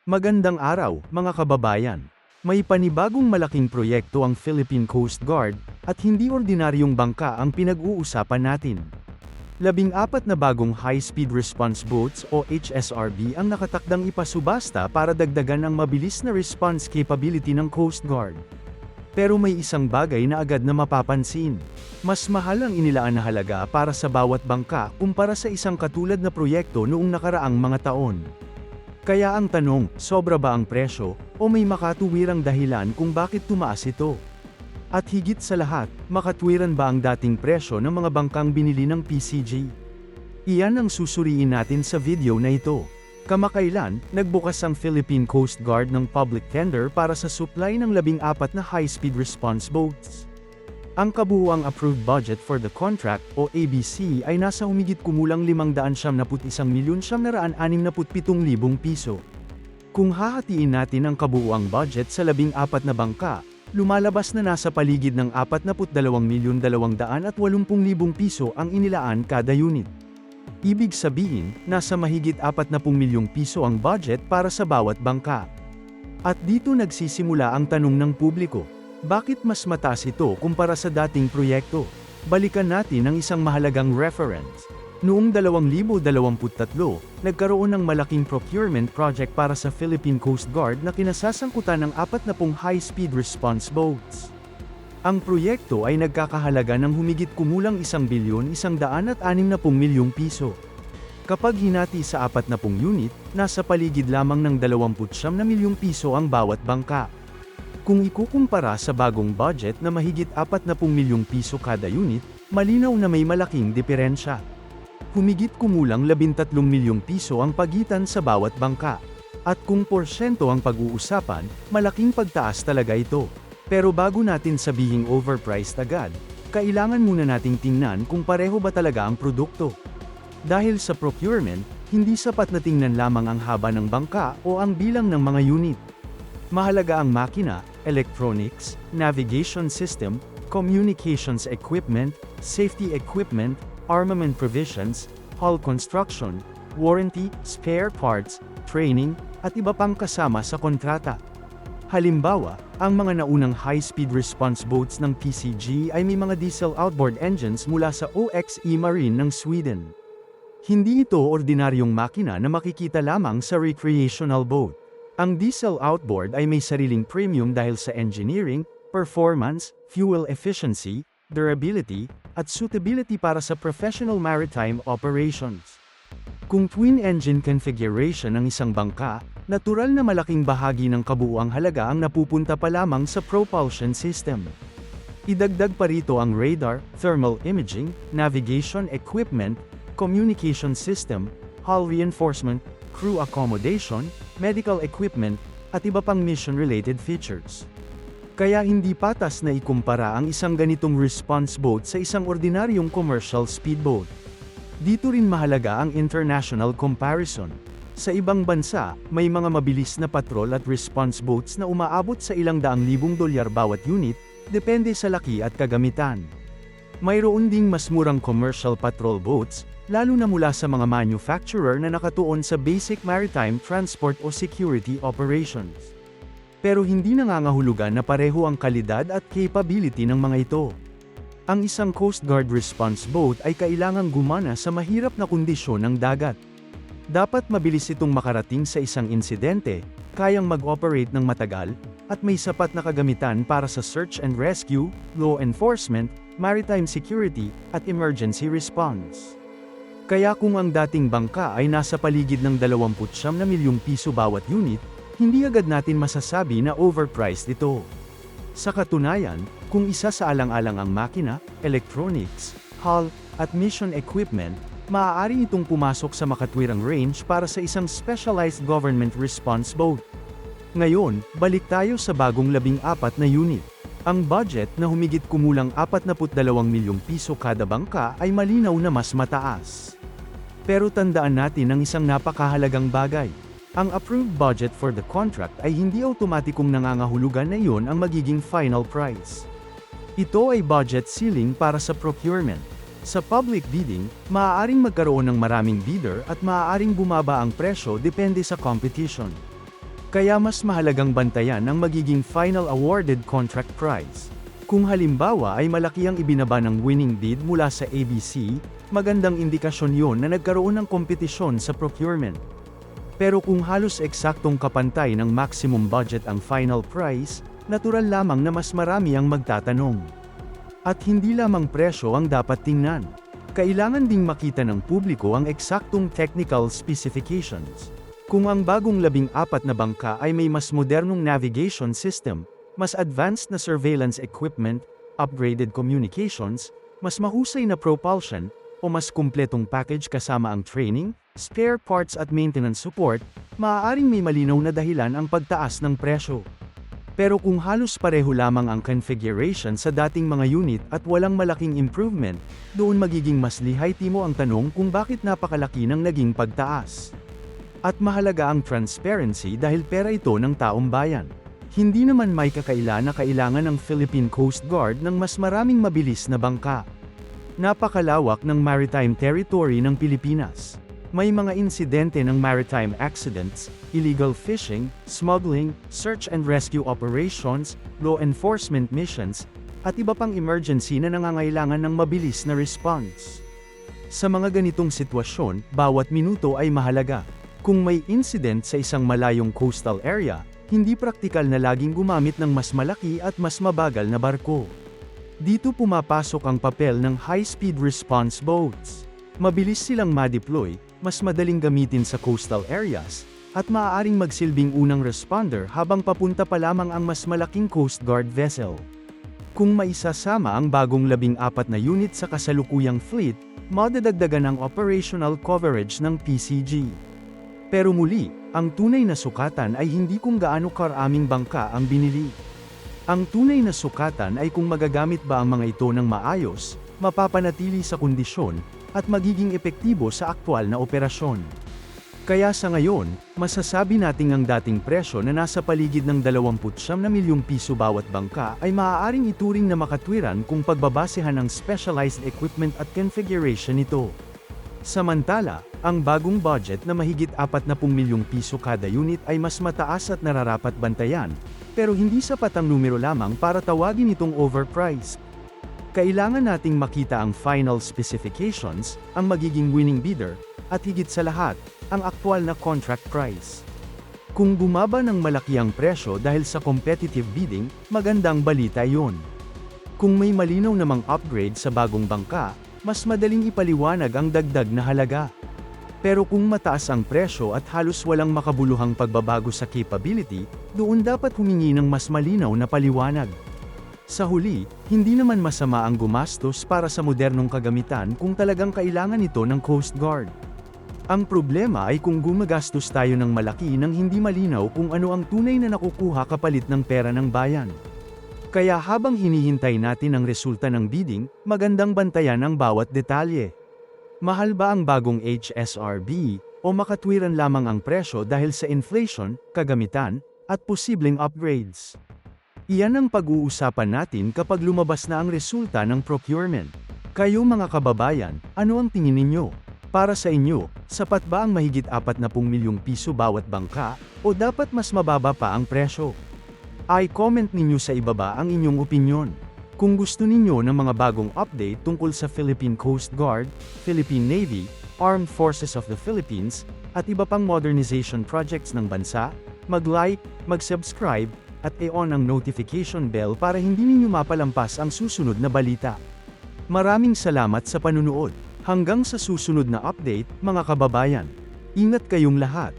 Magandang araw, mga kababayan. May panibagong malaking proyekto ang Philippine Coast Guard, at hindi ordinaryong bangka ang pinag-uusapan natin. 14 na bagong high-speed response boats o HSRB ang nakatakdang ipasubasta para dagdagan ang mabilis na response capability ng Coast Guard. Pero may isang bagay na agad na mapapansin. Mas mahal ang inilaan na halaga para sa bawat bangka kumpara sa isang katulad na proyekto noong nakaraang mga taon. Kaya ang tanong, sobra ba ang presyo, o may makatuwirang dahilan kung bakit tumaas ito? At higit sa lahat, makatwiran ba ang dating presyo ng mga bangkang binili ng PCG? Iyan ang susuriin natin sa video na ito. Kamakailan, nagbukas ang Philippine Coast Guard ng public tender para sa supply ng 14 na high-speed response boats. Ang kabuuang approved budget for the contract o ABC ay nasa humigit kumulang 571,967,000 piso. Kung hahatiin natin ang kabuuang budget sa 14 na bangka, lumalabas na nasa paligid ng 42,280,000 piso ang inilaan kada unit. Ibig sabihin, nasa mahigit 40 milyong piso ang budget para sa bawat bangka. At dito nagsisimula ang tanong ng publiko. Bakit mas mataas ito kumpara sa dating proyekto? Balikan natin ang isang mahalagang reference. Noong 2023, nagkaroon ng malaking procurement project para sa Philippine Coast Guard na kinasasangkutan ng 40 high-speed response boats. Ang proyekto ay nagkakahalaga ng humigit kumulang 1,160,000,000 piso. Kapag hinati sa 40 unit, nasa paligid lamang ng 29 na milyong piso ang bawat bangka. Kung ikukumpara sa bagong budget na mahigit 40 milyong piso kada unit, malinaw na may malaking diferensya. Humigit kumulang 13 milyong piso ang pagitan sa bawat bangka. At kung porsyento ang pag-uusapan, malaking pagtaas talaga ito. Pero bago natin sabihing overpriced agad, kailangan muna nating tingnan kung pareho ba talaga ang produkto. Dahil sa procurement, hindi sapat na tingnan lamang ang haba ng bangka o ang bilang ng mga unit. Mahalaga ang makina, electronics, navigation system, communications equipment, safety equipment, armament provisions, hull construction, warranty, spare parts, training, at iba pang kasama sa kontrata. Halimbawa, ang mga naunang high-speed response boats ng PCG ay may mga diesel outboard engines mula sa OXE Marine ng Sweden. Hindi ito ordinaryong makina na makikita lamang sa recreational boat. Ang diesel outboard ay may sariling premium dahil sa engineering, performance, fuel efficiency, durability, at suitability para sa professional maritime operations. Kung twin-engine configuration ng isang bangka, natural na malaking bahagi ng kabuuang halaga ang napupunta pa lamang sa propulsion system. Idagdag pa rito ang radar, thermal imaging, navigation equipment, communication system, hull reinforcement, crew accommodation, medical equipment, at iba pang mission-related features. Kaya hindi patas na ikumpara ang isang ganitong response boat sa isang ordinaryong commercial speedboat. Dito rin mahalaga ang international comparison. Sa ibang bansa, may mga mabilis na patrol at response boats na umaabot sa ilang daang libong dolyar bawat unit, depende sa laki at kagamitan. Mayroon ding mas murang commercial patrol boats, lalo na mula sa mga manufacturer na nakatuon sa basic maritime transport o security operations. Pero hindi nangangahulugan na pareho ang kalidad at capability ng mga ito. Ang isang Coast Guard response boat ay kailangang gumana sa mahirap na kondisyon ng dagat. Dapat mabilis itong makarating sa isang insidente, kayang mag-operate ng matagal, at may sapat na kagamitan para sa search and rescue, law enforcement, maritime security, at emergency response. Kaya kung ang dating bangka ay nasa paligid ng 29 na milyong piso bawat unit, hindi agad natin masasabi na overpriced ito. Sa katunayan, kung isa sa alang-alang ang makina, electronics, hull, at mission equipment, maaari itong pumasok sa makatwirang range para sa isang specialized government response boat. Ngayon, balik tayo sa bagong 14 na unit. Ang budget na humigit kumulang 42 milyong piso kada bangka ay malinaw na mas mataas. Pero tandaan natin ang isang napakahalagang bagay. Ang approved budget for the contract ay hindi automatikong nangangahulugan na iyon ang magiging final price. Ito ay budget ceiling para sa procurement. Sa public bidding, maaaring magkaroon ng maraming bidder at maaaring bumaba ang presyo depende sa competition. Kaya mas mahalagang bantayan ang magiging final awarded contract price. Kung halimbawa ay malaki ang ibinaba ng winning bid mula sa ABC, magandang indikasyon yon na nagkaroon ng kompetisyon sa procurement. Pero kung halos eksaktong kapantay ng maximum budget ang final price, natural lamang na mas marami ang magtatanong. At hindi lamang presyo ang dapat tingnan. Kailangan ding makita ng publiko ang eksaktong technical specifications. Kung ang bagong 14 na bangka ay may mas modernong navigation system, mas advanced na surveillance equipment, upgraded communications, mas mahusay na propulsion, o mas kumpletong package kasama ang training, spare parts at maintenance support, maaaring may malinaw na dahilan ang pagtaas ng presyo. Pero kung halos pareho lamang ang configuration sa dating mga unit at walang malaking improvement, doon magiging mas lihaytimo ang tanong kung bakit napakalaki ng naging pagtaas. At mahalaga ang transparency dahil pera ito ng taong bayan. Hindi naman may kakaila na kailangan ng Philippine Coast Guard ng mas maraming mabilis na bangka. Napakalawak ng maritime territory ng Pilipinas. May mga insidente ng maritime accidents, illegal fishing, smuggling, search and rescue operations, law enforcement missions, at iba pang emergency na nangangailangan ng mabilis na response. Sa mga ganitong sitwasyon, bawat minuto ay mahalaga. Kung may incident sa isang malayong coastal area, hindi praktikal na laging gumamit ng mas malaki at mas mabagal na barko. Dito pumapasok ang papel ng high-speed response boats. Mabilis silang ma-deploy, mas madaling gamitin sa coastal areas, at maaaring magsilbing unang responder habang papunta pa lamang ang mas malaking Coast Guard vessel. Kung maisasama ang bagong 14 na unit sa kasalukuyang fleet, madadagdagan ang operational coverage ng PCG. Pero muli, ang tunay na sukatan ay hindi kung gaano karaming bangka ang binili. Ang tunay na sukatan ay kung magagamit ba ang mga ito ng maayos, mapapanatili sa kondisyon, at magiging epektibo sa aktwal na operasyon. Kaya sa ngayon, masasabi nating ang dating presyo na nasa paligid ng 29 na milyong piso bawat bangka ay maaaring ituring na makatwiran kung pagbabasehan ang specialized equipment at configuration nito. Samantala, ang bagong budget na mahigit 40 milyong piso kada unit ay mas mataas at nararapat bantayan, pero hindi sapat ang numero lamang para tawagin itong overpriced. Kailangan nating makita ang final specifications, ang magiging winning bidder, at higit sa lahat, ang aktwal na contract price. Kung bumaba ng malaki ang presyo dahil sa competitive bidding, magandang balita yon. Kung may malinaw namang upgrade sa bagong bangka, mas madaling ipaliwanag ang dagdag na halaga. Pero kung mataas ang presyo at halos walang makabuluhang pagbabago sa capability, doon dapat humingi ng mas malinaw na paliwanag. Sa huli, hindi naman masama ang gumastos para sa modernong kagamitan kung talagang kailangan ito ng Coast Guard. Ang problema ay kung gumagastos tayo ng malaki nang hindi malinaw kung ano ang tunay na nakukuha kapalit ng pera ng bayan. Kaya habang hinihintay natin ang resulta ng bidding, magandang bantayan ang bawat detalye. Mahal ba ang bagong HSRB, o makatwiran lamang ang presyo dahil sa inflation, kagamitan, at posibleng upgrades? Iyan ang pag-uusapan natin kapag lumabas na ang resulta ng procurement. Kayo mga kababayan, ano ang tingin ninyo? Para sa inyo, sapat ba ang mahigit 40 milyong piso bawat bangka, o dapat mas mababa pa ang presyo? I-comment ninyo sa ibaba ang inyong opinyon. Kung gusto ninyo ng mga bagong update tungkol sa Philippine Coast Guard, Philippine Navy, Armed Forces of the Philippines, at iba pang modernization projects ng bansa, mag-like, mag-subscribe, at i-on ang notification bell para hindi ninyo mapalampas ang susunod na balita. Maraming salamat sa panunood. Hanggang sa susunod na update, mga kababayan. Ingat kayong lahat.